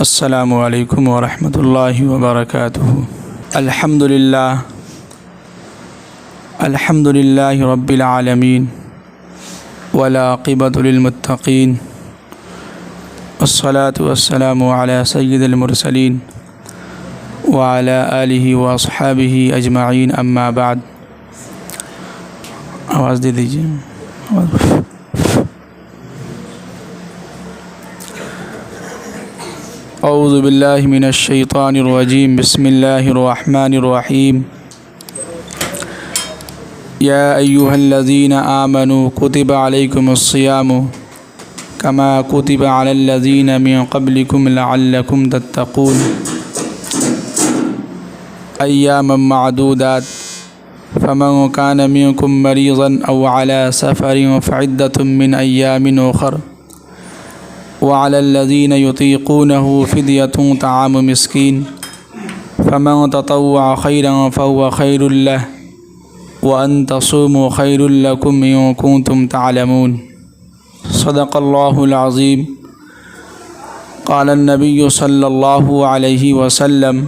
السلام علیکم ورحمۃ اللہ وبرکاتہ۔ الحمد للہ رب العالمین والعاقبۃ للمتقین والصلاة والسلام علی سید المرسلین وعلی آلہ واصحابہ اجمعین، اما بعد۔ آواز دے دیجیے۔ اعوذ باللہ من الشیطان الرجیم، بسم اللہ الرحمن الرحیم۔ یا ایہا الذین آمنوا کتب علیکم الصیام کما کتب علی الذین من قبلکم لعلکم تتقون ایاما معدودات فمن کان منکم مریضا او علی سفر فعدۃ من ایام اخر وعلى الذين يطيقونه فدية طعام مسكين فمن تطوع خيرا فهو خير له وأن تصوموا خير لكم إن كنتم تعلمون۔ صدق الله العظيم۔ قال النبي صلى الله عليه وسلم: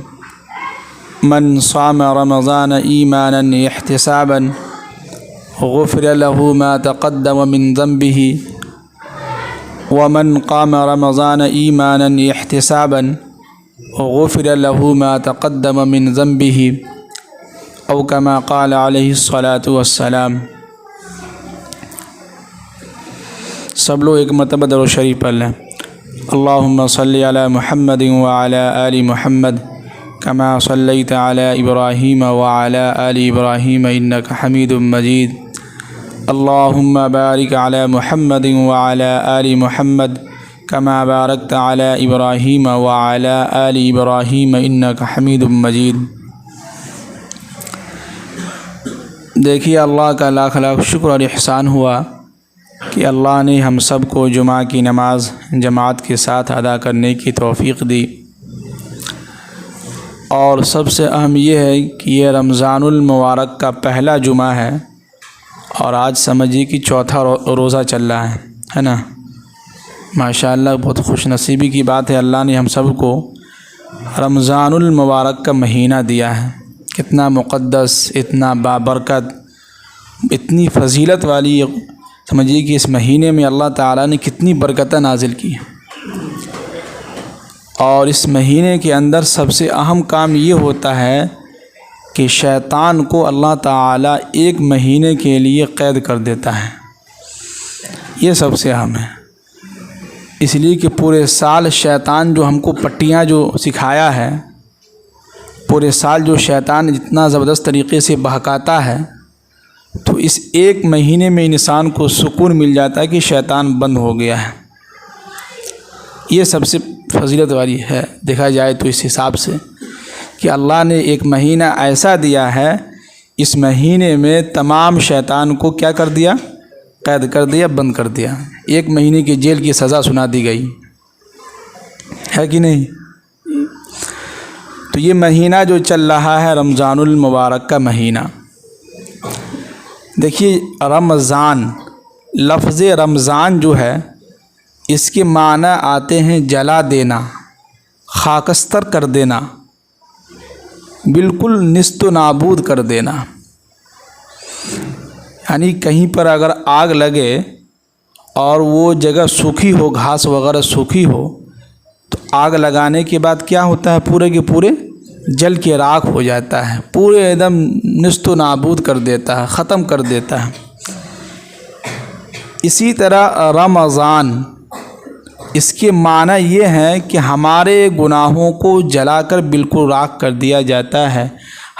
من صام رمضان إيمانا احتسابا غفر له ما تقدم من ذنبه ومن قام رمضان ایمانا احتسابا غفر له ما تقدم من ذنبه او كما قال علیہ الصلاۃ والسلام۔ سب لوگ ایک مرتبہ درود شریف پڑھ لیں۔ اللہم صلی علی محمد وعلی آل محمد کما صلیت علی ابراہیم وعلی آل ابراہیم انک حمید مجید۔ اللہم بارک علی محمد وعلی آل محمد کما بارکت علی ابراہیم وعلی آل ابراہیم انک حمید مجید۔ دیکھیے، اللہ کا لاکھ لاکھ شکر اور احسان ہوا کہ اللہ نے ہم سب کو جمعہ کی نماز جماعت کے ساتھ ادا کرنے کی توفیق دی، اور سب سے اہم یہ ہے کہ یہ رمضان المبارک کا پہلا جمعہ ہے، اور آج سمجھیے کہ چوتھا روزہ چل رہا ہے نا۔ ماشاءاللہ، بہت خوش نصیبی کی بات ہے، اللہ نے ہم سب کو رمضان المبارک کا مہینہ دیا ہے۔ کتنا مقدس، اتنا بابرکت، اتنی فضیلت والی، سمجھیے کہ اس مہینے میں اللہ تعالیٰ نے کتنی برکتیں نازل کی ہیں۔ اور اس مہینے کے اندر سب سے اہم کام یہ ہوتا ہے کہ شیطان کو اللہ تعالیٰ ایک مہینے کے لیے قید کر دیتا ہے۔ یہ سب سے اہم ہے، اس لیے کہ پورے سال شیطان جو ہم کو پٹیاں جو سکھایا ہے، پورے سال جو شیطان جتنا زبردست طریقے سے بہکاتا ہے، تو اس ایک مہینے میں انسان کو سکون مل جاتا ہے کہ شیطان بند ہو گیا ہے۔ یہ سب سے فضیلت والی ہے دیکھا جائے تو، اس حساب سے کہ اللہ نے ایک مہینہ ایسا دیا ہے، اس مہینے میں تمام شیطان کو کیا کر دیا؟ قید کر دیا، بند کر دیا۔ ایک مہینے کی جیل کی سزا سنا دی گئی ہے کہ نہیں؟ تو یہ مہینہ جو چل رہا ہے رمضان المبارک کا مہینہ، دیکھیے رمضان، لفظ رمضان جو ہے اس کے معنی آتے ہیں جلا دینا، خاکستر کر دینا، بالکل نیست و نابود کر دینا۔ یعنی کہیں پر اگر آگ لگے اور وہ جگہ سوکھی ہو، گھاس وغیرہ سوکھی ہو، تو آگ لگانے کے بعد کیا ہوتا ہے؟ پورے کے پورے جل کے راکھ ہو جاتا ہے، پورے ایک دم نیست و نابود کر دیتا ہے، ختم کر دیتا ہے۔ اسی طرح رمضان، اس کے معنی یہ ہے کہ ہمارے گناہوں کو جلا کر بالکل راکھ کر دیا جاتا ہے،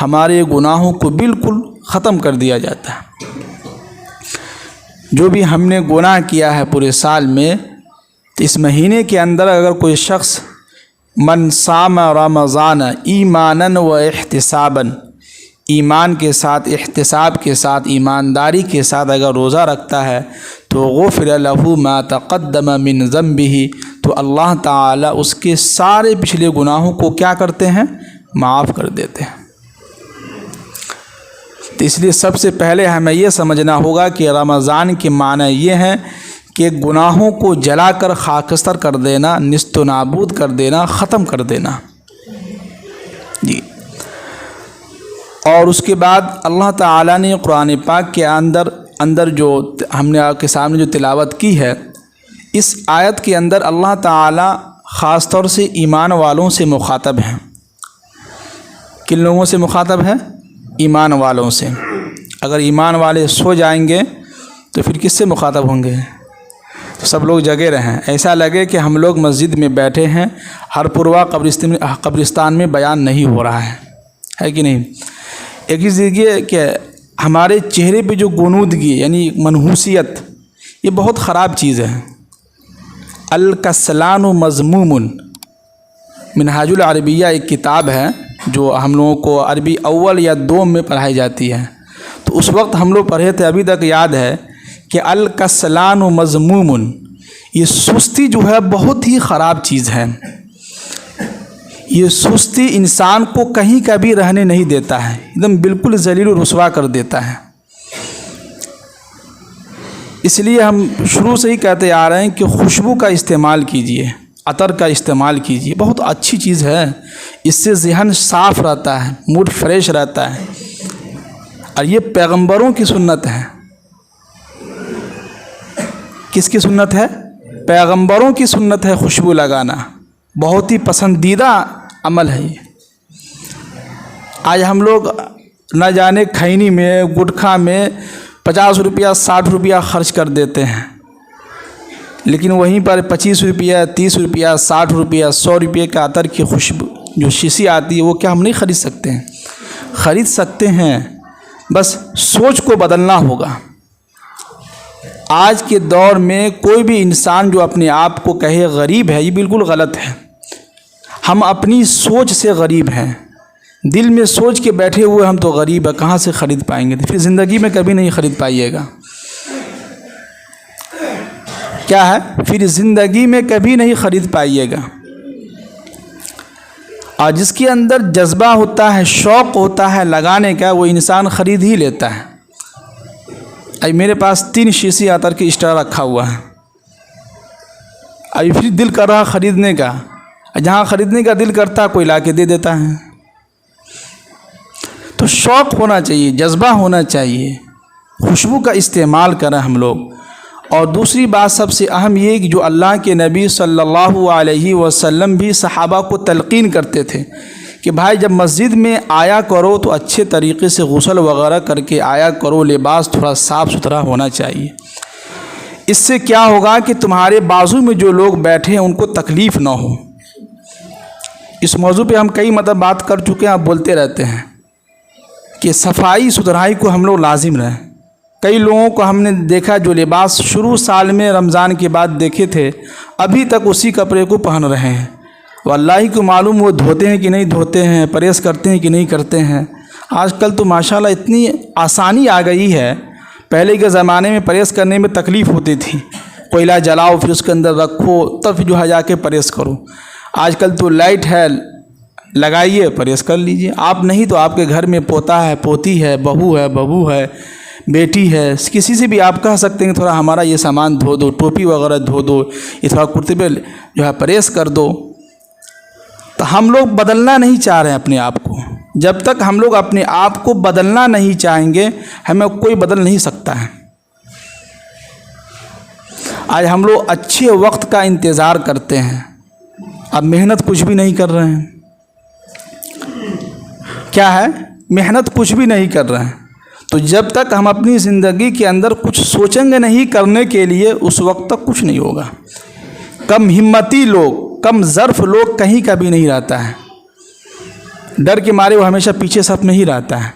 ہمارے گناہوں کو بالکل ختم کر دیا جاتا ہے۔ جو بھی ہم نے گناہ کیا ہے پورے سال میں، اس مہینے کے اندر اگر کوئی شخص من صام رمضان ایمانا و احتسابا، ایمان کے ساتھ، احتساب کے ساتھ، ایمانداری کے ساتھ اگر روزہ رکھتا ہے تو غفر له ما تقدم من ذنبه، تو اللہ تعالیٰ اس کے سارے پچھلے گناہوں کو کیا کرتے ہیں؟ معاف کر دیتے ہیں۔ تو اس لیے سب سے پہلے ہمیں یہ سمجھنا ہوگا کہ رمضان کے معنی یہ ہے کہ گناہوں کو جلا کر خاکستر کر دینا، نیست و نابود کر دینا، ختم کر دینا۔ جی، اور اس کے بعد اللہ تعالیٰ نے قرآن پاک کے اندر جو ہم نے آپ کے سامنے جو تلاوت کی ہے، اس آیت کے اندر اللہ تعالیٰ خاص طور سے ایمان والوں سے مخاطب ہیں۔ کن لوگوں سے مخاطب ہے؟ ایمان والوں سے۔ اگر ایمان والے سو جائیں گے تو پھر کس سے مخاطب ہوں گے؟ تو سب لوگ جگے رہیں، ایسا لگے کہ ہم لوگ مسجد میں بیٹھے ہیں، ہر پروا قبرستان میں بیان نہیں ہو رہا ہے کہ نہیں؟ ایک چیز یہ کہ ہمارے چہرے پہ جو غنودگی یعنی منحوسیت، یہ بہت خراب چیز ہے۔ الکسلان مذموم، منہاج العربیہ ایک کتاب ہے جو ہم لوگوں کو عربی اول یا دوم میں پڑھائی جاتی ہے، تو اس وقت ہم لوگ پڑھے تھے، ابھی تک یاد ہے کہ الکسلان مذموم، یہ سستی جو ہے بہت ہی خراب چیز ہے۔ یہ سستی انسان کو کہیں کا بھی رہنے نہیں دیتا ہے، ایک دم بالکل ذلیل و رسوا کر دیتا ہے۔ اس لیے ہم شروع سے ہی کہتے آ رہے ہیں کہ خوشبو کا استعمال کیجیے، عطر کا استعمال کیجیے، بہت اچھی چیز ہے، اس سے ذہن صاف رہتا ہے، موڈ فریش رہتا ہے، اور یہ پیغمبروں کی سنت ہے۔ کس کی سنت ہے؟ پیغمبروں کی سنت ہے خوشبو لگانا، بہت ہی پسندیدہ عمل ہے یہ۔ آج ہم لوگ نہ جانے کھینی میں، گٹکھا میں 50 روپیہ 60 روپیہ خرچ کر دیتے ہیں، لیکن وہیں پر 25 روپیہ 30 روپیہ 60 روپیہ 100 روپیے کا عطر کی خوشبو جو شیشی آتی ہے، وہ کیا ہم نہیں خرید سکتے ہیں؟ خرید سکتے ہیں، بس سوچ کو بدلنا ہوگا۔ آج کے دور میں کوئی بھی انسان جو اپنے آپ کو کہے غریب ہے، یہ بالکل غلط ہے۔ ہم اپنی سوچ سے غریب ہیں، دل میں سوچ کے بیٹھے ہوئے ہم تو غریب ہیں، کہاں سے خرید پائیں گے؟ تو پھر زندگی میں کبھی نہیں خرید پائیے گا۔ کیا ہے؟ پھر زندگی میں کبھی نہیں خرید پائیے گا۔ اور جس کے اندر جذبہ ہوتا ہے، شوق ہوتا ہے لگانے کا، وہ انسان خرید ہی لیتا ہے۔ ابھی میرے پاس 3 شیشی عطر کی اسٹار رکھا ہوا ہے، ابھی پھر دل کر رہا خریدنے کا، جہاں خریدنے کا دل کرتا کوئی لا کے دے دیتا ہے۔ تو شوق ہونا چاہیے، جذبہ ہونا چاہیے، خوشبو کا استعمال کریں ہم لوگ۔ اور دوسری بات سب سے اہم یہ کہ جو اللہ کے نبی صلی اللہ علیہ وسلم بھی صحابہ کو تلقین کرتے تھے کہ بھائی جب مسجد میں آیا کرو تو اچھے طریقے سے غسل وغیرہ کر کے آیا کرو، لباس تھوڑا صاف ستھرا ہونا چاہیے۔ اس سے کیا ہوگا کہ تمہارے بازو میں جو لوگ بیٹھے ہیں ان کو تکلیف نہ ہو۔ اس موضوع پہ ہم کئی بات کر چکے ہیں، آپ بولتے رہتے ہیں کہ صفائی ستھرائی کو ہم لوگ لازم رہیں۔ کئی لوگوں کو ہم نے دیکھا جو لباس شروع سال میں رمضان کے بعد دیکھے تھے، ابھی تک اسی کپڑے کو پہن رہے ہیں۔ واللہ کو معلوم وہ دھوتے ہیں کہ نہیں دھوتے ہیں، پریس کرتے ہیں کہ نہیں کرتے ہیں۔ آج کل تو ماشاءاللہ اتنی آسانی آ گئی ہے، پہلے کے زمانے میں پریس کرنے میں تکلیف ہوتی تھی، کوئلہ جلاؤ پھر اس کے اندر رکھو تب جو ہے جا کے پریس کرو۔ آج کل تو لائٹ ہے، لگائیے پریس کر لیجئے۔ آپ نہیں تو آپ کے گھر میں پوتا ہے، پوتی ہے، بہو ہے، بیٹی ہے، کسی سے بھی آپ کہہ سکتے ہیں کہ تھوڑا ہمارا یہ سامان دھو دو، ٹوپی وغیرہ دھو دو، یہ تھوڑا کرتے پہ جو ہے پریس کر دو۔ تو ہم لوگ بدلنا نہیں چاہ رہے ہیں اپنے آپ کو۔ جب تک ہم لوگ اپنے آپ کو بدلنا نہیں چاہیں گے، ہمیں کوئی بدل نہیں سکتا ہے۔ آج ہم لوگ اچھے وقت کا انتظار کرتے ہیں، اب محنت کچھ بھی نہیں کر رہے ہیں۔ کیا ہے؟ محنت کچھ بھی نہیں کر رہے ہیں۔ تو جب تک ہم اپنی زندگی کے اندر کچھ سوچیں گے نہیں کرنے کے لیے، اس وقت تک کچھ نہیں ہوگا۔ کم ہمتی لوگ، کم ظرف لوگ کہیں کا بھی نہیں رہتا ہے، ڈر کے مارے وہ ہمیشہ پیچھے صف میں ہی رہتا ہے۔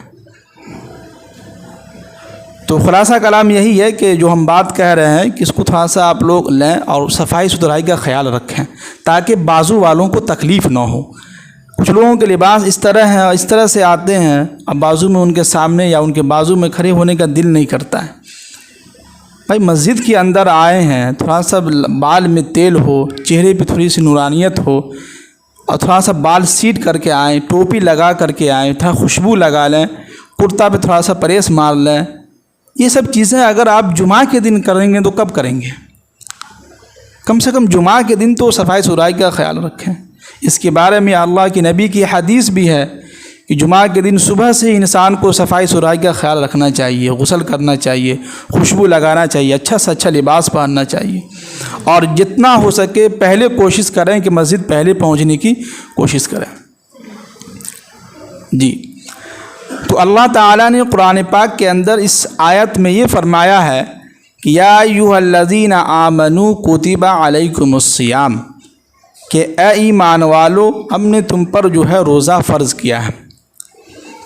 تو خلاصہ کلام یہی ہے کہ جو ہم بات کہہ رہے ہیں کہ اس کو تھوڑا سا آپ لوگ لیں اور صفائی ستھرائی کا خیال رکھیں تاکہ بازو والوں کو تکلیف نہ ہو۔ کچھ لوگوں کے لباس اس طرح ہیں، اس طرح سے آتے ہیں، اب بازو میں ان کے سامنے یا ان کے بازو میں کھڑے ہونے کا دل نہیں کرتا ہے۔ بھائی مسجد کے اندر آئے ہیں، تھوڑا سا بال میں تیل ہو، چہرے پہ تھوڑی سی نورانیت ہو، اور تھوڑا سا بال سیٹ کر کے آئیں، ٹوپی لگا کر کے آئیں، تھوڑا خوشبو لگا لیں، کرتا پہ تھوڑا سا پریس مار لیں۔ یہ سب چیزیں اگر آپ جمعہ کے دن کریں گے تو کب کریں گے؟ کم سے کم جمعہ کے دن تو صفائی ستھرائی کا خیال رکھیں۔ اس کے بارے میں اللہ کے نبی کی حدیث بھی ہے کہ جمعہ کے دن صبح سے ہی انسان کو صفائی ستھرائی کا خیال رکھنا چاہیے، غسل کرنا چاہیے، خوشبو لگانا چاہیے، اچھا سے اچھا لباس پہننا چاہیے، اور جتنا ہو سکے پہلے کوشش کریں کہ مسجد پہلے پہنچنے کی کوشش کریں۔ جی، تو اللہ تعالیٰ نے قرآن پاک کے اندر اس آیت میں یہ فرمایا ہے کہ یا ایھا الذین آمنوا کتب علیکم الصیام، کہ اے ایمان والو ہم نے تم پر جو ہے روزہ فرض کیا ہے۔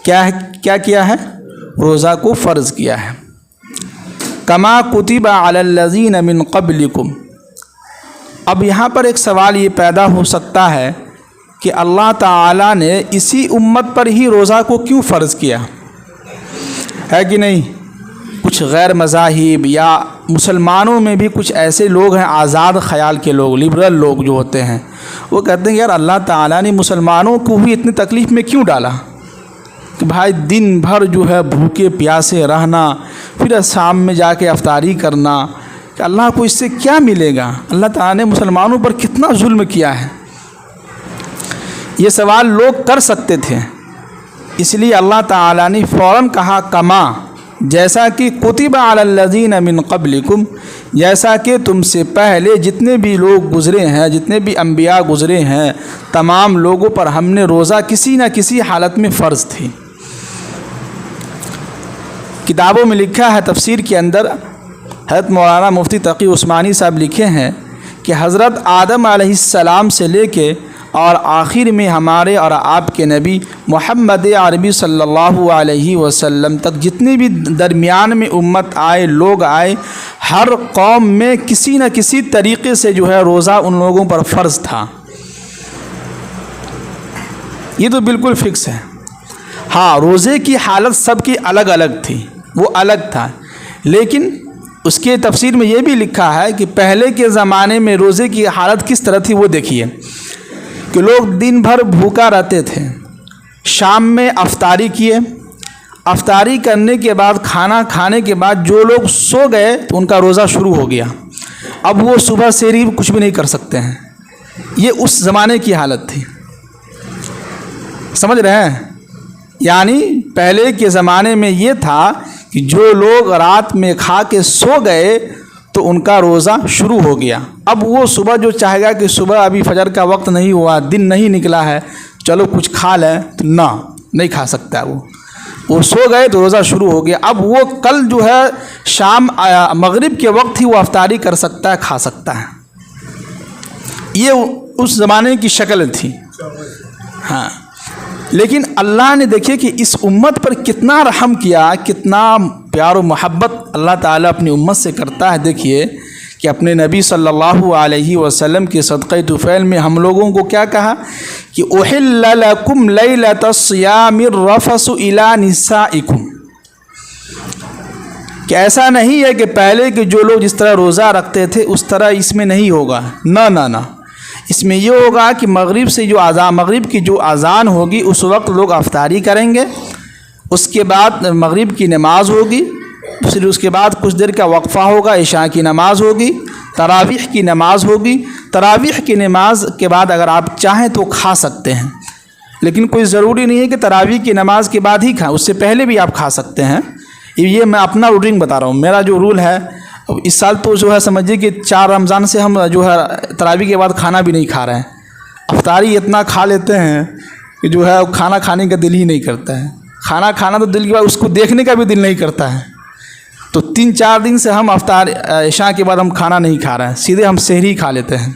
کیا کیا ہے؟ روزہ کو فرض کیا ہے۔ کما کتب علی الذین من قبلکم۔ اب یہاں پر ایک سوال یہ پیدا ہو سکتا ہے کہ اللہ تعالیٰ نے اسی امت پر ہی روزہ کو کیوں فرض کیا ہے کہ نہیں؟ کچھ غیر مذاہب یا مسلمانوں میں بھی کچھ ایسے لوگ ہیں آزاد خیال کے لوگ، لبرل لوگ جو ہوتے ہیں، وہ کہتے ہیں یار اللہ تعالیٰ نے مسلمانوں کو بھی اتنی تکلیف میں کیوں ڈالا کہ بھائی دن بھر جو ہے بھوکے پیاسے رہنا، پھر شام میں جا کے افطاری کرنا، کہ اللہ کو اس سے کیا ملے گا؟ اللہ تعالیٰ نے مسلمانوں پر کتنا ظلم کیا ہے؟ یہ سوال لوگ کر سکتے تھے، اس لیے اللہ تعالیٰ نے فوراً کہا کما، جیسا کہ کتب علی الذین من قبلکم، جیسا کہ تم سے پہلے جتنے بھی لوگ گزرے ہیں، جتنے بھی انبیاء گزرے ہیں، تمام لوگوں پر ہم نے روزہ کسی نہ کسی حالت میں فرض تھی۔ کتابوں میں لکھا ہے، تفسیر کے اندر حضرت مولانا مفتی تقی عثمانی صاحب لکھے ہیں کہ حضرت آدم علیہ السلام سے لے کے اور آخر میں ہمارے اور آپ کے نبی محمد عربی صلی اللہ علیہ وسلم تک جتنے بھی درمیان میں امت آئے، لوگ آئے، ہر قوم میں کسی نہ کسی طریقے سے جو ہے روزہ ان لوگوں پر فرض تھا۔ یہ تو بالکل فکس ہے۔ ہاں، روزے کی حالت سب کی الگ الگ تھی، وہ الگ تھا، لیکن اس کے تفسیر میں یہ بھی لکھا ہے کہ پہلے کے زمانے میں روزے کی حالت کس طرح تھی وہ دیکھیے کہ لوگ دن بھر بھوکا رہتے تھے، شام میں افطاری کیے، افطاری کرنے کے بعد کھانا کھانے کے بعد جو لوگ سو گئے تو ان کا روزہ شروع ہو گیا، اب وہ صبح سحری کچھ بھی نہیں کر سکتے ہیں۔ یہ اس زمانے کی حالت تھی، سمجھ رہے ہیں؟ یعنی پہلے کے زمانے میں یہ تھا کہ جو لوگ رات میں کھا کے سو گئے تو ان کا روزہ شروع ہو گیا، اب وہ صبح جو چاہے گا کہ صبح ابھی فجر کا وقت نہیں ہوا، دن نہیں نکلا ہے، چلو کچھ کھا لیں، تو نہیں کھا سکتا ہے، وہ سو گئے تو روزہ شروع ہو گیا، اب وہ کل جو ہے شام مغرب کے وقت ہی وہ افطاری کر سکتا ہے، کھا سکتا ہے۔ یہ اس زمانے کی شکل تھی۔ ہاں، لیکن اللہ نے دیکھے کہ اس امت پر کتنا رحم کیا، کتنا پیار و محبت اللہ تعالیٰ اپنی امت سے کرتا ہے۔ دیکھیے کہ اپنے نبی صلی اللہ علیہ وسلم کے صدقہ طفیل میں ہم لوگوں کو کیا کہا کہ احل لکم لیلۃ الصیام الرفث الی نسائکم، کہ ایسا نہیں ہے کہ پہلے کے جو لوگ جس طرح روزہ رکھتے تھے اس طرح اس میں نہیں ہوگا، نہ، اس میں یہ ہوگا کہ مغرب کی جو اذان ہوگی اس وقت لوگ افطاری کریں گے، اس کے بعد مغرب کی نماز ہوگی، پھر اس کے بعد کچھ دیر کا وقفہ ہوگا، عشاء کی نماز ہوگی، تراویح کی نماز ہوگی، تراویح کی نماز کے بعد اگر آپ چاہیں تو کھا سکتے ہیں، لیکن کوئی ضروری نہیں ہے کہ تراویح کی نماز کے بعد ہی کھائیں، اس سے پہلے بھی آپ کھا سکتے ہیں۔ یہ میں اپنا روٹین بتا رہا ہوں، میرا جو رول ہے اس سال تو جو ہے سمجھیے کہ 4 رمضان سے ہم جو ہے تراویح کے بعد کھانا بھی نہیں کھا رہے ہیں، افطاری اتنا کھا لیتے ہیں کہ جو ہے کھانا کھانے کا دل ہی نہیں کرتا ہے، کھانا کھانا تو دل کے بعد اس کو دیکھنے کا بھی دل نہیں کرتا ہے، تو 3-4 دن سے ہم عشاء کے بعد ہم کھانا نہیں کھا رہے ہیں، سیدھے ہم سحری کھا لیتے ہیں۔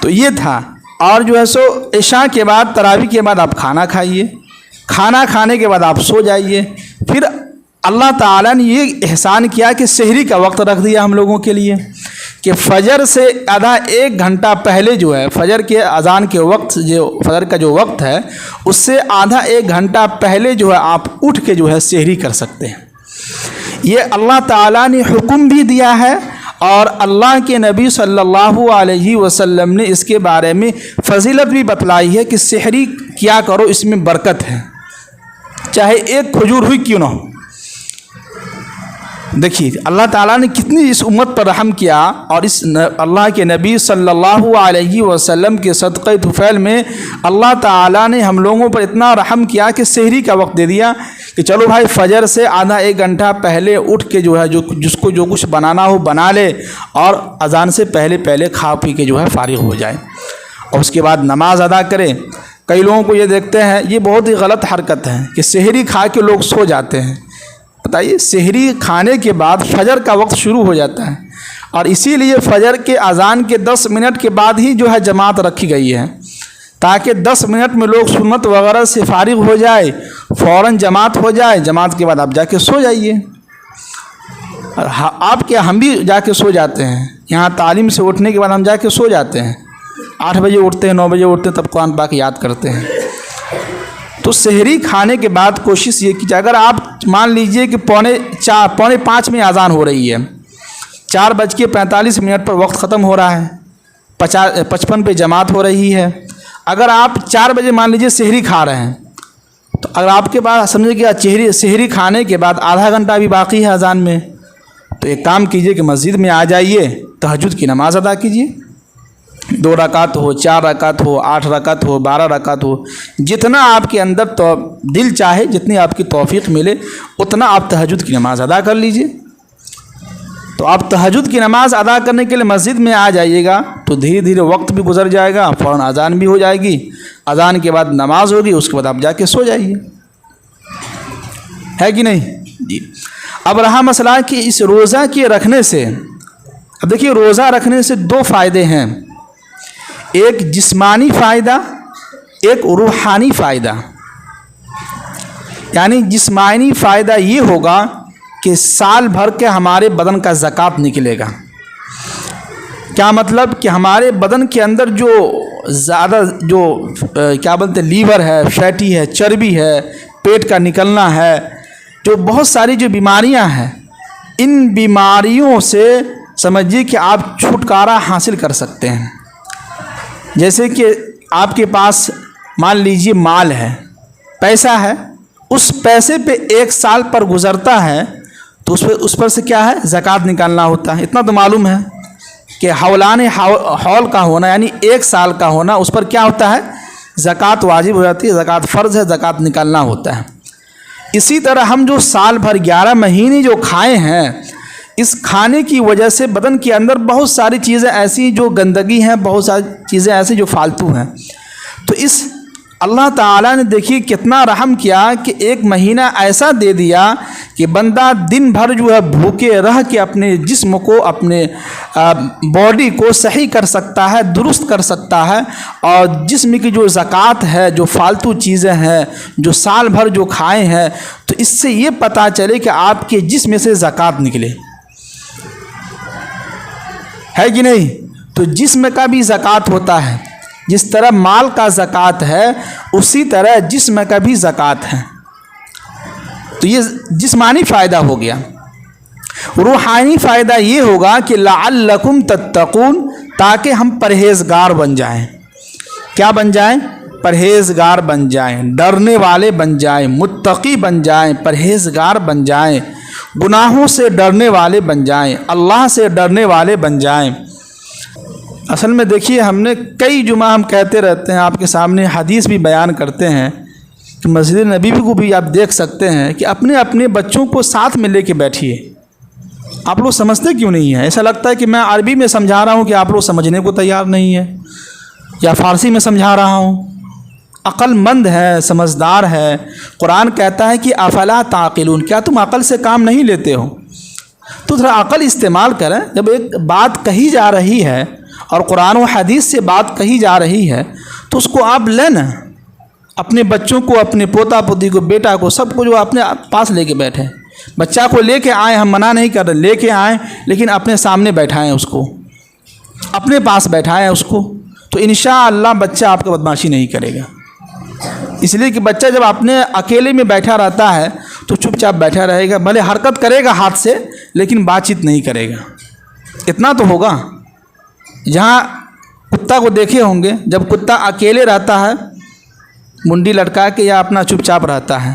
تو یہ تھا، اور جو ہے سو عشاء کے بعد تراویح کے بعد آپ کھانا کھائیے، کھانا کھانے کے بعد آپ سو جائیے، پھر اللہ تعالیٰ نے یہ احسان کیا کہ سحری کا وقت رکھ دیا ہم لوگوں کے لیے کہ فجر سے آدھا 1 گھنٹہ پہلے جو ہے فجر کے اذان کے وقت، جو فجر کا جو وقت ہے اس سے آدھا 1 گھنٹہ پہلے جو ہے آپ اٹھ کے جو ہے سحری کر سکتے ہیں۔ یہ اللہ تعالیٰ نے حکم بھی دیا ہے، اور اللہ کے نبی صلی اللہ علیہ وسلم نے اس کے بارے میں فضیلت بھی بتلائی ہے کہ سحری کیا کرو، اس میں برکت ہے، چاہے 1 کھجور ہوئی کیوں نہ ہو، دیکھیے اللہ تعالیٰ نے کتنی اس امت پر رحم کیا، اور اس اللہ کے نبی صلی اللہ علیہ وسلم کے صدقہ طفیل میں اللہ تعالیٰ نے ہم لوگوں پر اتنا رحم کیا کہ سحری کا وقت دے دیا کہ چلو بھائی فجر سے آدھا ایک گھنٹہ پہلے اٹھ کے جو ہے جس کو جو کچھ بنانا ہو بنا لے، اور اذان سے پہلے کھا پی کے جو ہے فارغ ہو جائے، اور اس کے بعد نماز ادا کرے۔ کئی لوگوں کو یہ دیکھتے ہیں، یہ بہت ہی غلط حرکت ہے کہ سحری کھا کے لوگ سو جاتے ہیں۔ بتائیے، سحری کھانے کے بعد فجر کا وقت شروع ہو جاتا ہے، اور اسی لیے فجر کے اذان کے 10 منٹ کے بعد ہی جو ہے جماعت رکھی گئی ہے، تاکہ 10 منٹ میں لوگ سنت وغیرہ سے فارغ ہو جائے، فوراً جماعت ہو جائے، جماعت کے بعد آپ جا کے سو جائیے۔ آپ کیا، ہم بھی جا کے سو جاتے ہیں، یہاں تعلیم سے اٹھنے کے بعد ہم جا کے سو جاتے ہیں، 8 بجے اٹھتے ہیں، 9 بجے اٹھتے ہیں، تب قرآن پاک یاد کرتے ہیں۔ تو سحری کھانے کے بعد کوشش یہ کیجیے، اگر آپ مان لیجئے کہ 4:45 میں اذان ہو رہی ہے، 4:45 پر وقت ختم ہو رہا ہے، 55 پہ جماعت ہو رہی ہے، اگر آپ 4 بجے مان لیجئے سحری کھا رہے ہیں، تو اگر آپ کے پاس سمجھے کہ سحری کھانے کے بعد آدھا گھنٹہ بھی باقی ہے اذان میں، تو ایک کام کیجئے کہ مسجد میں آ جائیے، تہجد کی نماز ادا کیجئے، 2 رکعت ہو، 4 رکعت ہو، 8 رکعت ہو، 12 رکعت ہو، جتنا آپ کے اندر تو دل چاہے، جتنی آپ کی توفیق ملے، اتنا آپ تہجد کی نماز ادا کر لیجئے۔ تو آپ تہجد کی نماز ادا کرنے کے لیے مسجد میں آ جائیے گا، تو دھیرے دھیرے وقت بھی گزر جائے گا، فوراً اذان بھی ہو جائے گی، اذان کے بعد نماز ہوگی، اس کے بعد آپ جا کے سو جائیے، ہے کہ نہیں جی۔ اب رہا مسئلہ کہ اس روزہ کے رکھنے سے، اب دیکھیے روزہ رکھنے سے 2 فائدے ہیں، ایک جسمانی فائدہ، ایک روحانی فائدہ۔ یعنی جسمانی فائدہ یہ ہوگا کہ سال بھر کے ہمارے بدن کا زکوٰۃ نکلے گا۔ کیا مطلب کہ ہمارے بدن کے اندر جو زیادہ جو کیا بولتے ہیں لیور ہے، فیٹی ہے، چربی ہے، پیٹ کا نکلنا ہے، جو بہت ساری جو بیماریاں ہیں، ان بیماریوں سے سمجھیے کہ آپ چھٹکارا حاصل کر سکتے ہیں۔ جیسے کہ آپ کے پاس مان لیجیے مال ہے، پیسہ ہے، اس پیسے پہ 1 سال پر گزرتا ہے، تو اس پر سے کیا ہے، زکوٰۃ نکالنا ہوتا ہے۔ اتنا تو معلوم ہے کہ حولان حول کا ہونا، یعنی 1 سال کا ہونا، اس پر کیا ہوتا ہے، زکوٰۃ واجب ہو جاتی ہے، زکوٰۃ فرض ہے، زکوٰۃ نکالنا ہوتا ہے۔ اسی طرح ہم جو سال بھر 11 مہینے جو کھائے ہیں، اس کھانے کی وجہ سے بدن کے اندر بہت ساری چیزیں ایسی جو گندگی ہیں، بہت ساری چیزیں ایسی جو فالتو ہیں، تو اس اللہ تعالیٰ نے دیکھیے کتنا رحم کیا کہ 1 مہینہ ایسا دے دیا کہ بندہ دن بھر جو ہے بھوکے رہ کے اپنے جسم کو، اپنے باڈی کو صحیح کر سکتا ہے، درست کر سکتا ہے، اور جسم کی جو زکوٰۃ ہے، جو فالتو چیزیں ہیں، جو سال بھر جو کھائے ہیں، تو اس سے یہ پتہ چلے کہ آپ کے جسم سے زکوٰۃ نکلے، ہے کہ نہیں۔ تو جسم کا بھی زکوٰۃ ہوتا ہے، جس طرح مال کا زکوٰۃ ہے، اسی طرح جسم کا بھی زکوٰۃ ہے۔ تو یہ جسمانی فائدہ ہو گیا۔ روحانی فائدہ یہ ہوگا کہ لعلکم تتقون، تاکہ ہم پرہیزگار بن جائیں۔ کیا بن جائیں؟ پرہیزگار بن جائیں، ڈرنے والے بن جائیں، متقی بن جائیں، پرہیزگار بن جائیں، گناہوں سے ڈرنے والے بن جائیں، اللہ سے ڈرنے والے بن جائیں۔ اصل میں دیکھیے، ہم نے کئی جمعہ ہم کہتے رہتے ہیں، آپ کے سامنے حدیث بھی بیان کرتے ہیں کہ مسجد نبی کو بھی آپ دیکھ سکتے ہیں کہ اپنے اپنے بچوں کو ساتھ میں لے کے بیٹھیے۔ آپ لوگ سمجھتے کیوں نہیں ہیں؟ ایسا لگتا ہے کہ میں عربی میں سمجھا رہا ہوں کہ آپ لوگ سمجھنے کو تیار نہیں ہیں، یا فارسی میں سمجھا رہا ہوں۔ عقل مند ہے، سمجھدار ہے، قرآن کہتا ہے کہ افلا تعقلون، کیا تم عقل سے کام نہیں لیتے ہو؟ تو تھوڑا عقل استعمال کریں۔ جب ایک بات کہی جا رہی ہے اور قرآن و حدیث سے بات کہی جا رہی ہے، تو اس کو آپ لینا، اپنے بچوں کو، اپنے پوتا پوتی کو، بیٹا کو، سب کو جو اپنے پاس لے کے بیٹھیں۔ بچہ کو لے کے آئیں، ہم منع نہیں کر رہے، لے کے آئیں، لیکن اپنے سامنے بیٹھائیں، اس کو اپنے پاس بیٹھائیں اس کو، تو انشاءاللہ بچہ آپ کا بدمعاشی نہیں کرے گا۔ اس لیے کہ بچہ جب اپنے اکیلے میں بیٹھا رہتا ہے تو چپ چاپ بیٹھا رہے گا، بھلے حرکت کرے گا ہاتھ سے، لیکن بات چیت نہیں کرے گا۔ اتنا تو ہوگا۔ جہاں کتا کو دیکھے ہوں گے، جب کتا اکیلے رہتا ہے منڈی لٹکا کے یا اپنا چپ چاپ رہتا ہے،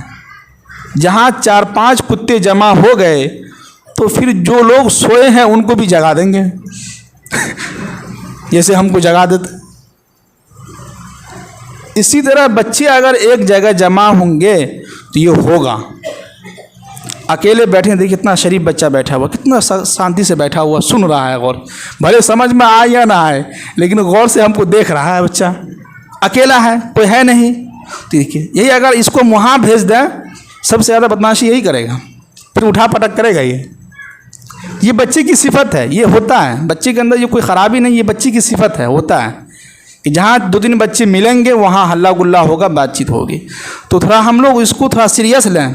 جہاں 4-5 کتے جمع ہو گئے تو تو پھر جو لوگ سوئے ہیں ان کو بھی جگا دیں گے جیسے ہم کو جگا دیتے. اسی طرح بچے اگر ایک جگہ جمع ہوں گے تو یہ ہوگا. اکیلے بیٹھے ہیں، دیکھیے کتنا شریف بچہ بیٹھا ہوا، کتنا شانتی سے بیٹھا ہوا سن رہا ہے غور، بھلے سمجھ میں آئے یا نہ آئے لیکن غور سے ہم کو دیکھ رہا ہے. بچہ اکیلا ہے، کوئی ہے نہیں. دیکھیے یہی اگر اس کو وہاں بھیج دیں سب سے زیادہ بدماشی یہی کرے گا، پھر اٹھا پٹک کرے گا. یہ بچے کی صفت ہے، یہ ہوتا ہے بچے کے اندر، یہ کوئی خرابی نہیں، یہ بچے کی صفت ہے، ہوتا ہے کہ جہاں 2-3 بچے ملیں گے وہاں ہلہ گلہ ہوگا، بات چیت ہوگی. تو تھوڑا ہم لوگ اس کو تھوڑا سیریس لیں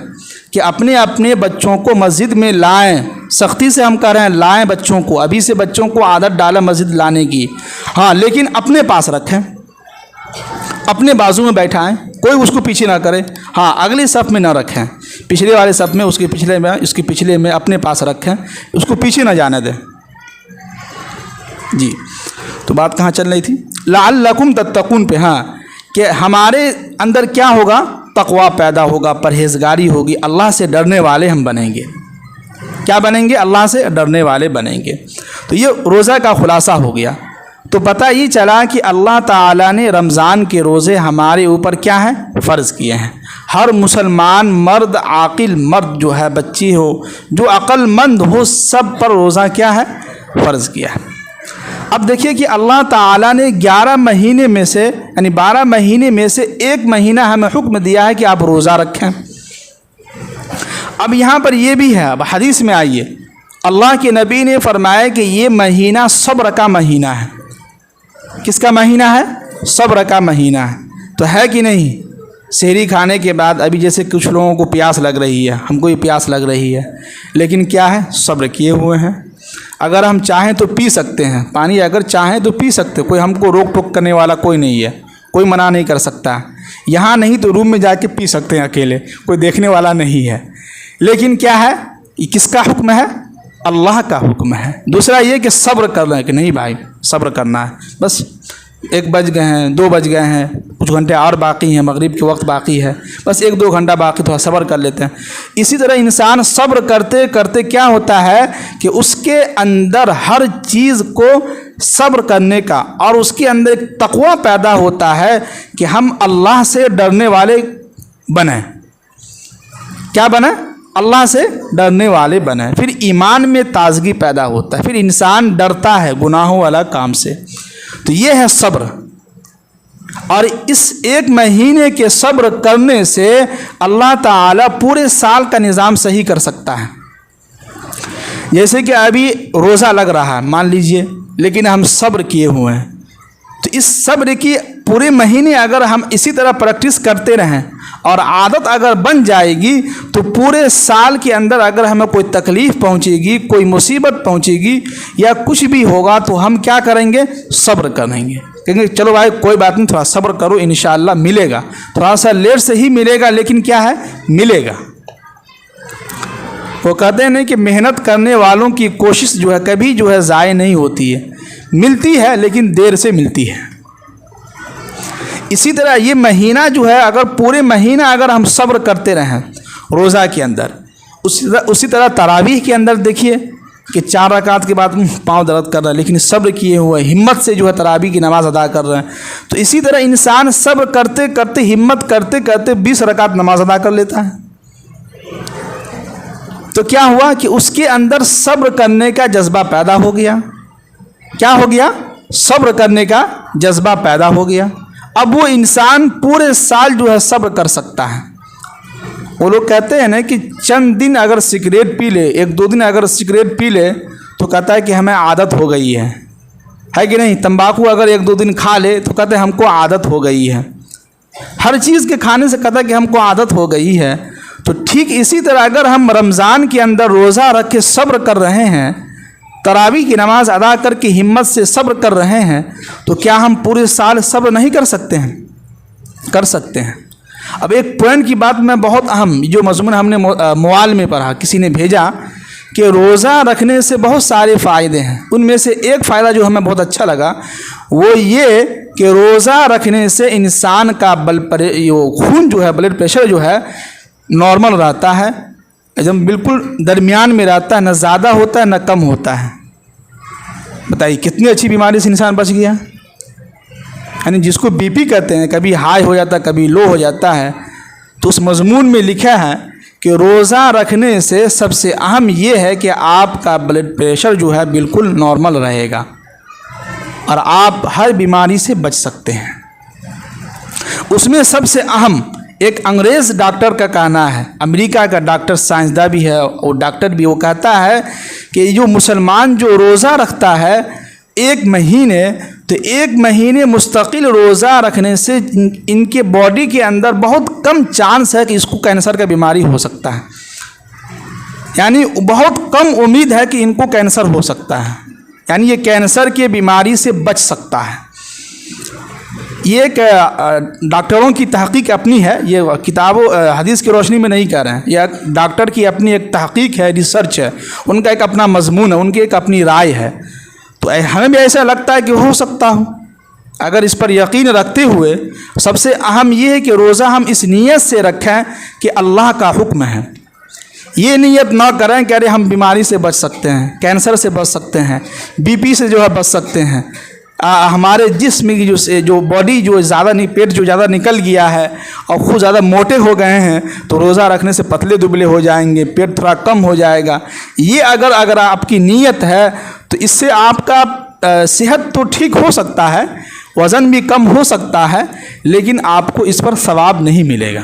کہ اپنے بچوں کو مسجد میں لائیں. سختی سے ہم کہہ رہے ہیں لائیں بچوں کو، ابھی سے بچوں کو عادت ڈالیں مسجد لانے کی. ہاں لیکن اپنے پاس رکھیں، اپنے بازو میں بیٹھائیں، کوئی اس کو پیچھے نہ کرے. ہاں اگلی صف میں نہ رکھیں، پچھلے والے صف میں، اس کے پچھلے میں اپنے پاس رکھیں، اس کو پیچھے نہ جانے دیں. جی تو بات کہاں چل رہی تھی؟ لعلکم تتقون پہ. ہاں کہ ہمارے اندر کیا ہوگا؟ تقویٰ پیدا ہوگا، پرہیزگاری ہوگی، اللہ سے ڈرنے والے ہم بنیں گے. کیا بنیں گے؟ اللہ سے ڈرنے والے بنیں گے. تو یہ روزہ کا خلاصہ ہو گیا. تو پتہ یہ چلا کہ اللہ تعالیٰ نے رمضان کے روزے ہمارے اوپر کیا ہے؟ فرض کیے ہیں. ہر مسلمان مرد، عاقل مرد جو ہے، بچی ہو، جو عقل مند ہو، سب پر روزہ کیا ہے؟ فرض کیا ہے. اب دیکھیے کہ اللہ تعالیٰ نے 11 مہینے میں سے یعنی 12 مہینے میں سے 1 مہینہ ہمیں حکم دیا ہے کہ آپ روزہ رکھیں. اب یہاں پر یہ بھی ہے، اب حدیث میں آئیے، اللہ کے نبی نے فرمایا کہ یہ مہینہ صبر کا مہینہ ہے. کس کا مہینہ ہے؟ صبر کا مہینہ ہے. تو ہے کہ نہیں؟ سحری کھانے کے بعد ابھی جیسے کچھ لوگوں کو پیاس لگ رہی ہے، ہم کو یہ پیاس لگ رہی ہے، لیکن کیا ہے؟ صبر کیے ہوئے ہیں. اگر ہم چاہیں تو پی سکتے ہیں پانی، اگر چاہیں تو پی سکتے، کوئی ہم کو روک ٹوک کرنے والا کوئی نہیں ہے، کوئی منع نہیں کر سکتا. یہاں نہیں تو روم میں جا کے پی سکتے ہیں اکیلے، کوئی دیکھنے والا نہیں ہے. لیکن کیا ہے؟ یہ کس کا حکم ہے؟ اللہ کا حکم ہے. دوسرا یہ کہ صبر کرنا ہے، کہ نہیں بھائی صبر کرنا ہے. بس 1 بج گئے ہیں، 2 بج گئے ہیں، کچھ گھنٹے اور باقی ہیں، مغرب کے وقت باقی ہے، بس 1-2 گھنٹہ باقی، تھوڑا صبر کر لیتے ہیں. اسی طرح انسان صبر کرتے کرتے کیا ہوتا ہے کہ اس کے اندر ہر چیز کو صبر کرنے کا، اور اس کے اندر ایک تقویٰ پیدا ہوتا ہے کہ ہم اللہ سے ڈرنے والے بنیں. کیا بنیں؟ اللہ سے ڈرنے والے بنیں. پھر ایمان میں تازگی پیدا ہوتا ہے، پھر انسان ڈرتا ہے گناہوں والا کام سے. تو یہ ہے صبر. اور اس 1 مہینے کے صبر کرنے سے اللہ تعالیٰ پورے سال کا نظام صحیح کر سکتا ہے. جیسے کہ ابھی روزہ لگ رہا ہے مان لیجئے، لیکن ہم صبر کیے ہوئے ہیں، تو اس صبر کی پورے مہینے اگر ہم اسی طرح پریکٹس کرتے رہیں اور عادت اگر بن جائے گی تو پورے سال کے اندر اگر ہمیں کوئی تکلیف پہنچے گی، کوئی مصیبت پہنچے گی یا کچھ بھی ہوگا تو ہم کیا کریں گے؟ صبر کریں گے. کہیں گے چلو بھائی کوئی بات نہیں، تھوڑا صبر کرو، انشاءاللہ ملے گا. تھوڑا سا لیٹ سے ہی ملے گا لیکن کیا ہے؟ ملے گا. وہ کہتے ہیں کہ محنت کرنے والوں کی کوشش جو ہے کبھی جو ہے ضائع نہیں ہوتی ہے، ملتی ہے لیکن دیر سے ملتی ہے. اسی طرح یہ مہینہ جو ہے اگر پورے مہینہ اگر ہم صبر کرتے رہیں روزہ کے اندر، اسی طرح تراویح کے اندر دیکھیے کہ 4 رکعت کے بعد پاؤں درد کر رہا ہے لیکن صبر کیے ہوئے ہمت سے جو ہے تراویح کی نماز ادا کر رہے ہیں. تو اسی طرح انسان صبر کرتے کرتے، ہمت کرتے کرتے 20 رکعت نماز ادا کر لیتا ہے. تو کیا ہوا کہ اس کے اندر صبر کرنے کا جذبہ پیدا ہو گیا. کیا ہو گیا؟ صبر کرنے کا جذبہ پیدا ہو گیا. اب وہ انسان پورے سال جو ہے صبر کر سکتا ہے. وہ لوگ کہتے ہیں نا کہ چند دن اگر سگریٹ پی لے، 1-2 دن اگر سگریٹ پی لے تو کہتا ہے کہ ہمیں عادت ہو گئی ہے کہ نہیں؟ تمباکو اگر 1-2 دن کھا لے تو کہتے ہیں ہم کو عادت ہو گئی ہے. ہر چیز کے کھانے سے کہتا ہے کہ ہم کو عادت ہو گئی ہے. تو ٹھیک اسی طرح اگر ہم رمضان کے اندر روزہ رکھ کے صبر کر رہے ہیں، تراویح کی نماز ادا کر کے ہمت سے صبر کر رہے ہیں، تو کیا ہم پورے سال صبر نہیں کر سکتے ہیں؟ کر سکتے ہیں. اب ایک پوائنٹ کی بات میں بہت اہم، جو مضمون ہم نے موال میں پڑھا، کسی نے بھیجا کہ روزہ رکھنے سے بہت سارے فائدے ہیں. ان میں سے ایک فائدہ جو ہمیں بہت اچھا لگا وہ یہ کہ روزہ رکھنے سے انسان کا خون جو ہے، بلڈ پریشر جو ہے نارمل رہتا ہے. ایک دم بالکل درمیان میں رہتا ہے، نہ زیادہ ہوتا ہے نہ کم ہوتا ہے. بتائیے کتنی اچھی بیماری سے انسان بچ گیا. یعنی جس کو بی پی کہتے ہیں، کبھی ہائی ہو جاتا ہے کبھی لو ہو جاتا ہے، تو اس مضمون میں لکھا ہے کہ روزہ رکھنے سے سب سے اہم یہ ہے کہ آپ کا بلڈ پریشر جو ہے بالکل نارمل رہے گا اور آپ ہر بیماری سے بچ سکتے ہیں. اس میں سب سے اہم ایک انگریز ڈاکٹر کا کہنا ہے، امریکہ کا ڈاکٹر سائنسداں بھی ہے اور ڈاکٹر بھی، وہ کہتا ہے کہ جو مسلمان جو روزہ رکھتا ہے ایک مہینے، تو ایک مہینے مستقل روزہ رکھنے سے ان کے باڈی کے اندر بہت کم چانس ہے کہ اس کو کینسر کا بیماری ہو سکتا ہے. یعنی بہت کم امید ہے کہ ان کو کینسر ہو سکتا ہے، یعنی یہ کینسر کی بیماری سے بچ سکتا ہے. یہ ایک ڈاکٹروں کی تحقیق اپنی ہے، یہ کتاب و حدیث کی روشنی میں نہیں کہہ رہے ہیں، یہ ڈاکٹر کی اپنی ایک تحقیق ہے، ریسرچ ہے، ان کا ایک اپنا مضمون ہے، ان کی ایک اپنی رائے ہے. تو ہمیں بھی ایسا لگتا ہے کہ ہو سکتا ہو. اگر اس پر یقین رکھتے ہوئے سب سے اہم یہ ہے کہ روزہ ہم اس نیت سے رکھیں کہ اللہ کا حکم ہے. یہ نیت نہ کریں کہ ارے ہم بیماری سے بچ سکتے ہیں، کینسر سے بچ سکتے ہیں، بی پی سے جو ہے بچ سکتے ہیں، ہمارے جسم کی جو باڈی جو زیادہ پیٹ جو زیادہ نکل گیا ہے اور خود زیادہ موٹے ہو گئے ہیں تو روزہ رکھنے سے پتلے دبلے ہو جائیں گے، پیٹ تھوڑا کم ہو جائے گا. یہ اگر آپ کی نیت ہے تو اس سے آپ کا صحت تو ٹھیک ہو سکتا ہے، وزن بھی کم ہو سکتا ہے، لیکن آپ کو اس پر ثواب نہیں ملے گا.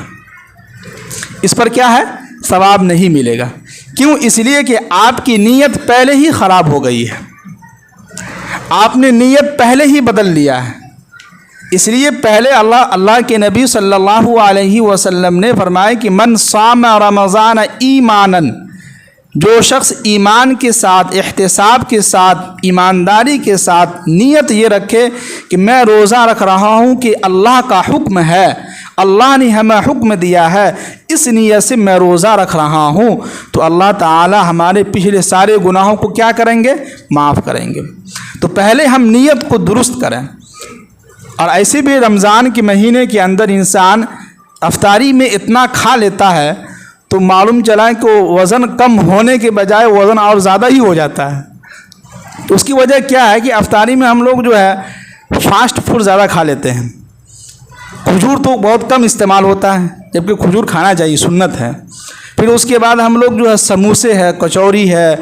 اس پر کیا ہے؟ ثواب نہیں ملے گا. کیوں؟ اس لیے کہ آپ کی نیت پہلے ہی خراب ہو گئی ہے، آپ نے نیت پہلے ہی بدل لیا ہے. اس لیے پہلے اللہ کے نبی صلی اللہ علیہ وسلم نے فرمایا کہ من صام رمضان ایمانا، جو شخص ایمان کے ساتھ، احتساب کے ساتھ، ایمانداری کے ساتھ نیت یہ رکھے کہ میں روزہ رکھ رہا ہوں کہ اللہ کا حکم ہے، اللہ نے ہمیں حکم دیا ہے، اس نیت سے میں روزہ رکھ رہا ہوں، تو اللہ تعالی ہمارے پچھلے سارے گناہوں کو کیا کریں گے؟ معاف کریں گے. تو پہلے ہم نیت کو درست کریں. اور ایسے بھی رمضان کے مہینے کے اندر انسان افطاری میں اتنا کھا لیتا ہے تو معلوم چلا کہ وزن کم ہونے کے بجائے وزن اور زیادہ ہی ہو جاتا ہے. تو اس کی وجہ کیا ہے کہ افطاری میں ہم لوگ جو ہے فاسٹ فوڈ زیادہ کھا لیتے ہیں. کھجور تو بہت کم استعمال ہوتا ہے، جبکہ کھجور کھانا چاہیے، سنت ہے. پھر اس کے بعد ہم لوگ جو ہے سموسے ہے، کچوری ہے،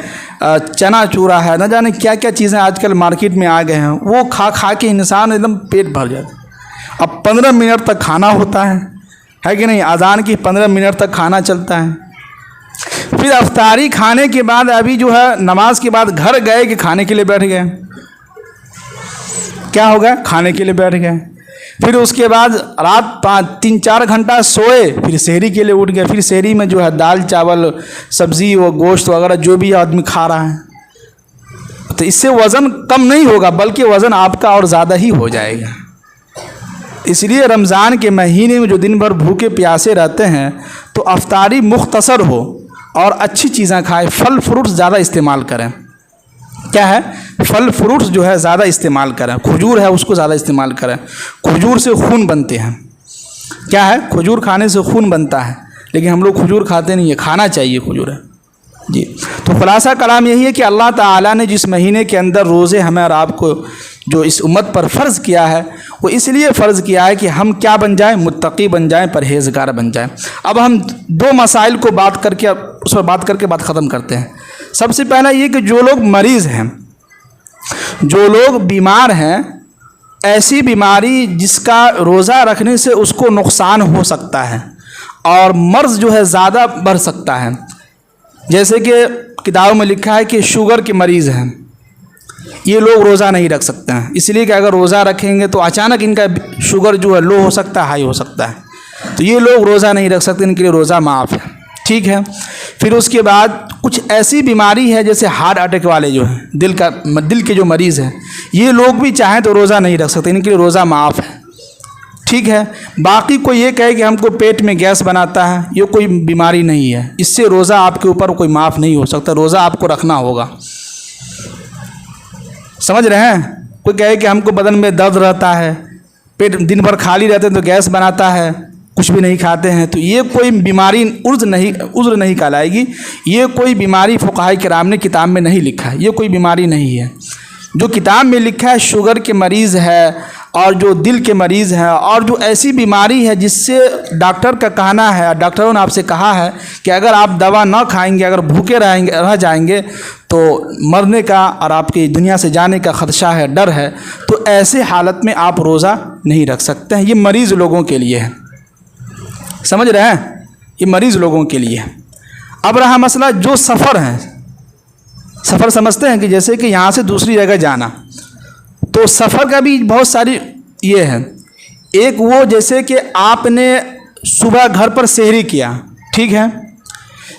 چنا چورا ہے، نہ جانے کیا کیا چیزیں آج کل مارکیٹ میں آ گئے ہیں، وہ کھا کے انسان ایک دم پیٹ بھر جاتا ہے. اب 15 منٹ تک کھانا ہوتا ہے کہ نہیں؟ اذان کی 15 منٹ تک کھانا چلتا ہے. پھر افطاری کھانے کے بعد ابھی جو ہے نماز کے بعد گھر گئے کہ کھانے کے لیے بیٹھ گئے. کیا ہو گیا؟ کھانے کے لیے بیٹھ گئے. پھر اس کے بعد رات 3-4 گھنٹہ سوئے، پھر سحری کے لیے اٹھ گئے. پھر سحری میں جو ہے دال چاول سبزی و گوشت وغیرہ جو بھی آدمی کھا رہا ہے، تو اس سے وزن کم نہیں ہوگا بلکہ وزن آپ کا اور زیادہ ہی ہو جائے گا. اس لیے رمضان کے مہینے میں جو دن بھر بھوکے پیاسے رہتے ہیں تو افطاری مختصر ہو اور اچھی چیزیں کھائیں. پھل فروٹس زیادہ استعمال کریں. کیا ہے؟ پھل فروٹس جو ہے زیادہ استعمال کریں. کھجور ہے اس کو زیادہ استعمال کریں. کھجور سے خون بنتے ہیں. کیا ہے؟ کھجور کھانے سے خون بنتا ہے، لیکن ہم لوگ کھجور کھاتے نہیں ہیں. کھانا چاہیے کھجور ہے جی. تو خلاصہ کلام یہی ہے کہ اللہ تعالیٰ نے جس مہینے کے اندر روزے ہمیں اور آپ کو جو اس امت پر فرض کیا ہے، وہ اس لیے فرض کیا ہے کہ ہم کیا بن جائیں؟ متقی بن جائیں، پرہیزگار بن جائیں. اب ہم 2 مسائل کو اس پر بات کر کے بات ختم کرتے ہیں. سب سے پہلا یہ کہ جو لوگ مریض ہیں، جو لوگ بیمار ہیں، ایسی بیماری جس کا روزہ رکھنے سے اس کو نقصان ہو سکتا ہے اور مرض جو ہے زیادہ بڑھ سکتا ہے. جیسے کہ کتابوں میں لکھا ہے کہ شوگر کے مریض ہیں، یہ لوگ روزہ نہیں رکھ سکتے ہیں. اس لیے کہ اگر روزہ رکھیں گے تو اچانک ان کا شوگر جو ہے لو ہو سکتا ہے، ہائی ہو سکتا ہے. تو یہ لوگ روزہ نہیں رکھ سکتے، ان کے لیے روزہ معاف ہے. ٹھیک ہے. پھر اس کے بعد کچھ ایسی بیماری ہے جیسے ہارٹ اٹیک والے جو ہیں، دل کے جو مریض ہیں، یہ لوگ بھی چاہیں تو روزہ نہیں رکھ سکتے، ان کے لیے روزہ معاف ہے. ٹھیک ہے. باقی کوئی یہ کہے کہ ہم کو پیٹ میں گیس بناتا ہے، یہ کوئی بیماری نہیں ہے، اس سے روزہ آپ کے اوپر کوئی معاف نہیں ہو سکتا، روزہ آپ کو رکھنا ہوگا. سمجھ رہے ہیں؟ کوئی کہے کہ ہم کو بدن میں درد رہتا ہے، پیٹ دن بھر خالی رہتے ہیں تو گیس بناتا ہے، کچھ بھی نہیں کھاتے ہیں، تو یہ کوئی بیماری عذر نہیں کہلائے گی. یہ کوئی بیماری فقہاء کرام نے کتاب میں نہیں لکھا ہے، یہ کوئی بیماری نہیں ہے. جو کتاب میں لکھا ہے شوگر کے مریض ہے اور جو دل کے مریض ہیں اور جو ایسی بیماری ہے جس سے ڈاکٹر کا کہنا ہے، ڈاکٹروں نے آپ سے کہا ہے کہ اگر آپ دوا نہ کھائیں گے، اگر بھوکے رہ جائیں گے تو مرنے کا اور آپ کی دنیا سے جانے کا خدشہ ہے، ڈر ہے، تو ایسے حالت میں آپ روزہ نہیں رکھ سکتے ہیں. یہ مریض لوگوں کے لیے ہے، سمجھ رہے ہیں؟ یہ مریض لوگوں کے لیے ہے. اب رہا مسئلہ جو سفر ہیں، سفر سمجھتے ہیں کہ جیسے کہ یہاں سے دوسری جگہ جانا، تو سفر کا بھی بہت ساری یہ ہے. ایک وہ جیسے کہ آپ نے صبح گھر پر سحری کیا، ٹھیک ہے،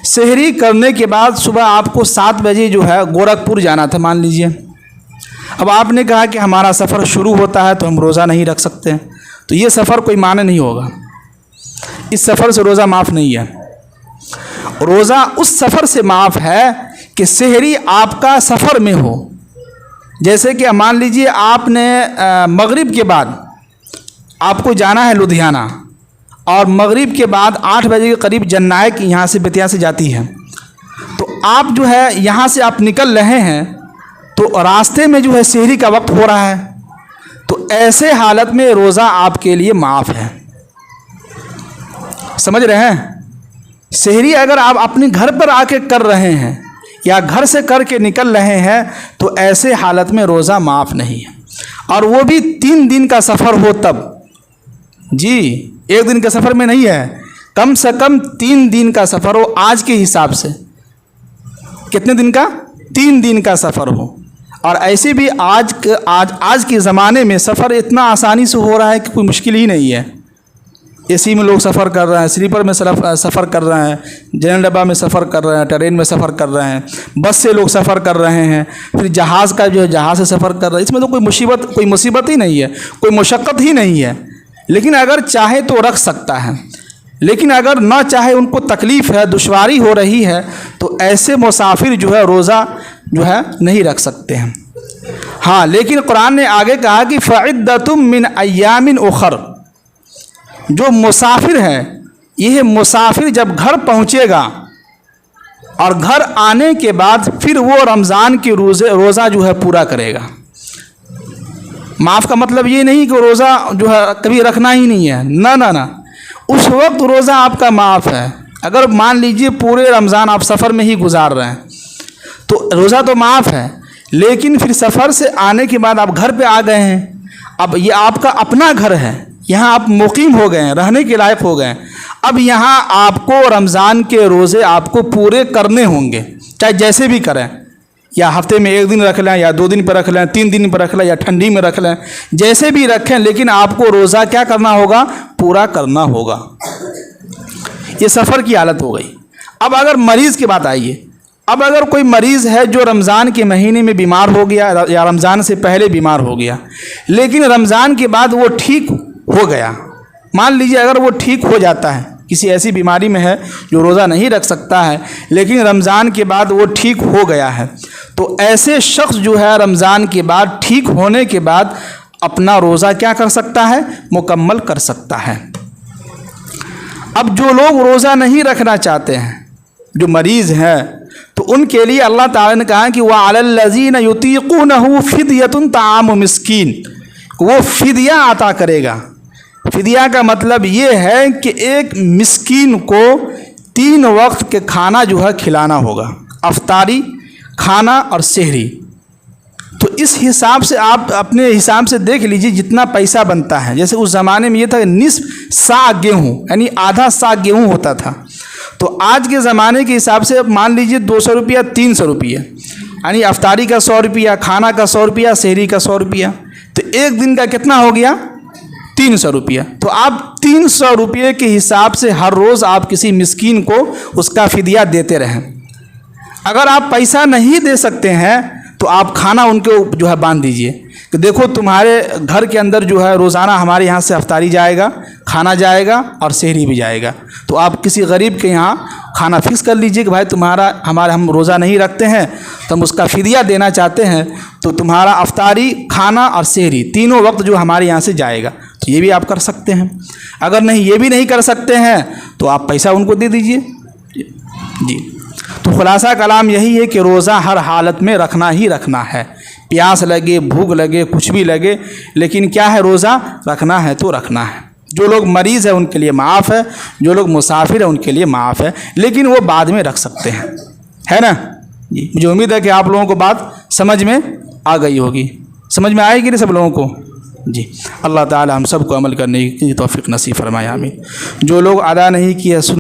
سحری کرنے کے بعد صبح آپ کو 7 بجے جو ہے گورکھپور جانا تھا مان لیجئے. اب آپ نے کہا کہ ہمارا سفر شروع ہوتا ہے تو ہم روزہ نہیں رکھ سکتے، تو یہ سفر کوئی معنی نہیں ہوگا، اس سفر سے روزہ معاف نہیں ہے. روزہ اس سفر سے معاف ہے کہ سحری آپ کا سفر میں ہو. جیسے کہ مان لیجئے آپ نے مغرب کے بعد آپ کو جانا ہے لدھیانہ، اور مغرب کے بعد 8 بجے کے قریب جنائک یہاں سے بتیا سے جاتی ہے، تو آپ جو ہے یہاں سے آپ نکل رہے ہیں تو راستے میں جو ہے سحری کا وقت ہو رہا ہے، تو ایسے حالت میں روزہ آپ کے لیے معاف ہے. سمجھ رہے ہیں؟ سحری اگر آپ اپنے گھر پر آ کے کر رہے ہیں یا گھر سے کر کے نکل رہے ہیں تو ایسے حالت میں روزہ معاف نہیں ہے. اور وہ بھی 3 دن کا سفر ہو تب، جی 1 دن کا سفر میں نہیں ہے، کم سے کم 3 دن کا سفر ہو. آج کے حساب سے کتنے دن کا؟ 3 دن کا سفر ہو. اور ایسے بھی آج کے زمانے میں سفر اتنا آسانی سے ہو رہا ہے کہ کوئی مشکل ہی نہیں ہے. اے سی میں لوگ سفر کر رہے ہیں، سلیپر میں سفر کر رہے ہیں، جنرل ڈبہ میں سفر کر رہے ہیں، ٹرین میں سفر کر رہے ہیں، بس سے لوگ سفر کر رہے ہیں، پھر جہاز کا جو ہے جہاز سے سفر کر رہے ہیں. اس میں تو کوئی مصیبت ہی نہیں ہے، کوئی مشقت ہی نہیں ہے. لیکن اگر چاہے تو رکھ سکتا ہے، لیکن اگر نہ چاہے، ان کو تکلیف ہے، دشواری ہو رہی ہے، تو ایسے مسافر جو ہے روزہ جو ہے نہیں رکھ سکتے ہیں. ہاں لیکن قرآن نے آگے کہا کہ فَعِدَّةٌ مِّنْ أَيَّامٍ أُخَرَ. جو مسافر ہے، یہ مسافر جب گھر پہنچے گا اور گھر آنے کے بعد پھر وہ رمضان کے روزہ جو ہے پورا کرے گا. معاف کا مطلب یہ نہیں کہ روزہ جو ہے کبھی رکھنا ہی نہیں ہے، نہ اس وقت روزہ آپ کا معاف ہے. اگر مان لیجئے پورے رمضان آپ سفر میں ہی گزار رہے ہیں تو روزہ تو معاف ہے، لیکن پھر سفر سے آنے کے بعد آپ گھر پہ آ گئے ہیں، اب یہ آپ کا اپنا گھر ہے، یہاں آپ مقیم ہو گئے ہیں، رہنے کے لائق ہو گئے ہیں. اب یہاں آپ کو رمضان کے روزے آپ کو پورے کرنے ہوں گے، چاہے جیسے بھی کریں، یا ہفتے میں 1 دن رکھ لیں، یا 2 دن پہ رکھ لیں، 3 دن پہ رکھ لیں، یا ٹھنڈی میں رکھ لیں، جیسے بھی رکھیں، لیکن آپ کو روزہ کیا کرنا ہوگا؟ پورا کرنا ہوگا. یہ سفر کی حالت ہو گئی. اب اگر مریض کی بات آئیے، اب اگر کوئی مریض ہے جو رمضان کے مہینے میں بیمار ہو گیا یا رمضان سے پہلے بیمار ہو گیا، لیکن رمضان کے بعد وہ ٹھیک ہو گیا، مان لیجیے اگر وہ ٹھیک ہو جاتا ہے، کسی ایسی بیماری میں ہے جو روزہ نہیں رکھ سکتا ہے، لیکن رمضان کے بعد وہ ٹھیک ہو گیا ہے، تو ایسے شخص جو ہے رمضان کے بعد ٹھیک ہونے کے بعد اپنا روزہ کیا کر سکتا ہے؟ مکمل کر سکتا ہے. اب جو لوگ روزہ نہیں رکھنا چاہتے ہیں، جو مریض ہیں، تو ان کے لیے اللہ تعالیٰ نے کہا کہ وَعَلَى الَّذِينَ يُطِيقُونَهُ فِدْيَةٌ طَعَامُ مِسْكِينٍ، وہ فدیہ عطا کرے گا. فدیہ کا مطلب یہ ہے کہ ایک مسکین کو 3 وقت کے کھانا جو ہے کھلانا ہوگا، افطاری، کھانا اور سحری. تو اس حساب سے آپ اپنے حساب سے دیکھ لیجئے جتنا پیسہ بنتا ہے. جیسے اس زمانے میں یہ تھا کہ نصف سا گیہوں یعنی آدھا سا گیہوں ہوتا تھا، تو آج کے زمانے کے حساب سے مان لیجئے 200 روپیہ 300 روپیہ، یعنی افطاری کا 100 روپیہ، کھانا کا 100 روپیہ، سحری کا 100 روپیہ، تو ایک دن کا کتنا ہو گیا؟ 300 روپیہ. تو آپ 300 روپیے کے حساب سے ہر روز آپ کسی مسکین کو اس کا فدیہ دیتے رہیں. اگر آپ پیسہ نہیں دے سکتے ہیں تو آپ کھانا ان کو جو ہے باندھ دیجئے کہ دیکھو تمہارے گھر کے اندر جو ہے روزانہ ہمارے یہاں سے افطاری جائے گا، کھانا جائے گا اور سحری بھی جائے گا. تو آپ کسی غریب کے یہاں کھانا فکس کر لیجئے کہ بھائی ہم روزہ نہیں رکھتے ہیں تو ہم اس کا فدیہ دینا چاہتے ہیں، تو تمہارا افطاری، کھانا اور سحری تینوں وقت جو ہمارے یہاں سے جائے گا. تو یہ بھی آپ کر سکتے ہیں. اگر نہیں یہ بھی نہیں کر سکتے ہیں تو آپ پیسہ ان کو دے دیجئے. جی تو خلاصہ کلام یہی ہے کہ روزہ ہر حالت میں رکھنا ہی رکھنا ہے. پیاس لگے، بھوک لگے، کچھ بھی لگے، لیکن کیا ہے روزہ رکھنا ہے تو رکھنا ہے. جو لوگ مریض ہیں ان کے لیے معاف ہے، جو لوگ مسافر ہیں ان کے لیے معاف ہے، لیکن وہ بعد میں رکھ سکتے ہیں، ہے نا. جی مجھے امید ہے کہ آپ لوگوں کو بات سمجھ میں آ گئی ہوگی. سمجھ میں آئے گی نا سب لوگوں کو؟ جی اللہ تعالی ہم سب کو عمل کرنے کی توفیق نصیب فرمائے، آمین. جو لوگ ادا نہیں کیے